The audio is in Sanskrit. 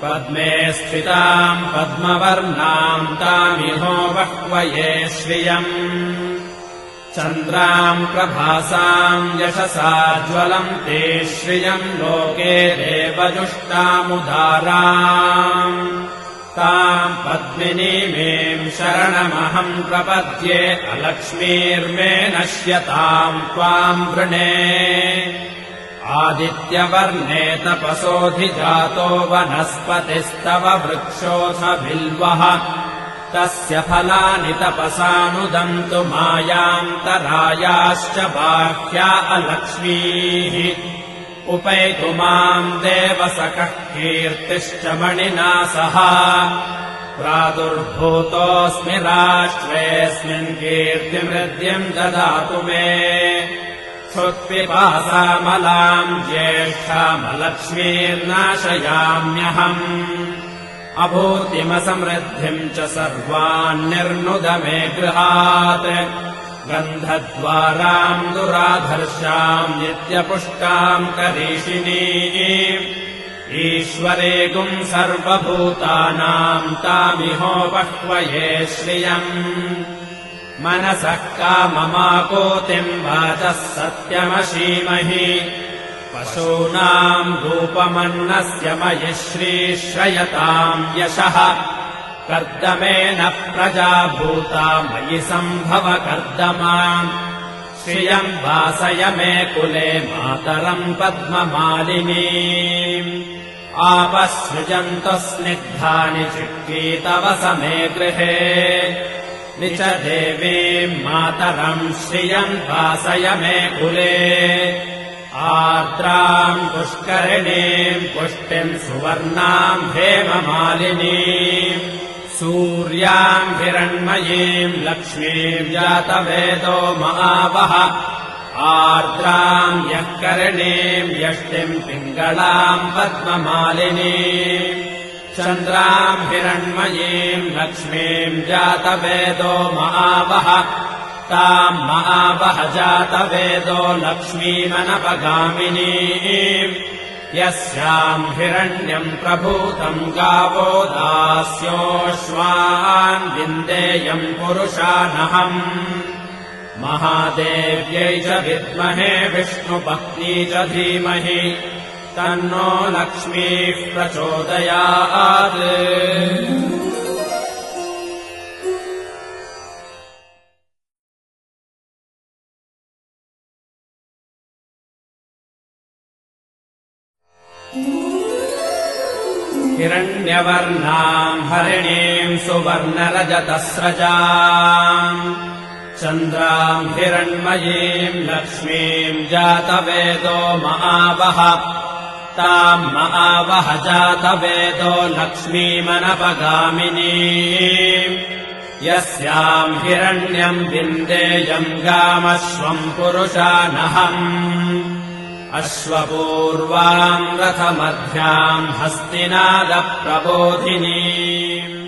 पद्मे स्थिताम् पद्मवर्णाम् तामिहो बह्वये श्रियम् चन्द्राम् प्रभासाम् यशसा ज्वलम् ते श्रियम् लोके देवजुष्टामुदाराम् ताम् पद्मिनीमेम् शरणमहम् प्रपद्ये अलक्ष्मीर्मे नश्यताम् त्वाम् वृणे आदित्यवर्णे तपसोऽधिजातो वनस्पतिस्तव वृक्षोऽथ बिल्वः तस्य फलानि तपसानुदन्तु मायान्तरायाश्च बाह्या अलक्ष्मीः उपैतु माम् देवसखः कीर्तिश्च मणिना सह प्रादुर्भूतोऽस्मि राष्ट्रेऽस्मिन् कीर्तिमृद्धिम् ददातु मे क्षुत्पिपासामलाम् ज्येष्ठामलक्ष्मीर्नाशयाम्यहम् अभूतिमसमृद्धिम् च सर्वान्निर्नुद मे गृहात् गन्धद्वाराम् दुराधर्षाम् नित्यपुष्टाम् करीषिणीम् ईश्वरेगुम् सर्वभूतानाम् तामिहो बह्वये श्रियम् मनसः काममाकोतिम् वाचः सत्यमशीमहि पशूनाम् रूपमन्नस्य मयि श्रीश्रयताम् यशः कर्दमेन प्रजा भूता मयि सम्भव कर्दमा श्रियम् वासय मे कुले मातरम् पद्ममालिनीम् आपः सृजन्तु स्निग्धानि चिक्कीतव समे गृहे निच देवीम् मातरम् श्रियम् वासय मे कुले आर्द्राम् पुष्करिणीम् पुष्टिम् सुवर्णाम् हेममालिनीम् सूर्याम् हिरण्मयीम् लक्ष्मीम् जातवेदो महावः आर्द्राम् यः करिणीम् यष्टिम् पिङ्गलाम् पद्ममालिनीम् चन्द्राम् हिरण्मयीम् लक्ष्मीम् जातवेदो महावः ताम् महावः जातवेदो लक्ष्मीमनपगामिनीम् यस्याम् हिरण्यम् प्रभूतम् गावो दास्योऽश्वान् विन्देयम् पुरुषानहम् महादेव्यै च विद्महे विष्णुपत्नी च धीमहि तन्नो लक्ष्मीः प्रचोदयात् हिरण्यवर्णाम् हरिणीम् सुवर्णरजतस्रजाम् चन्द्राम् हिरण्मयीम् लक्ष्मीम् जातवेदो महावः ताम् महावः जातवेदो लक्ष्मीमनपगामिनीम् यस्याम् हिरण्यम् विन्देयम् गामश्वम् पुरुषानहम् अश्वपूर्वाम् रथमध्याम् हस्तिनादप्रबोधिनीम्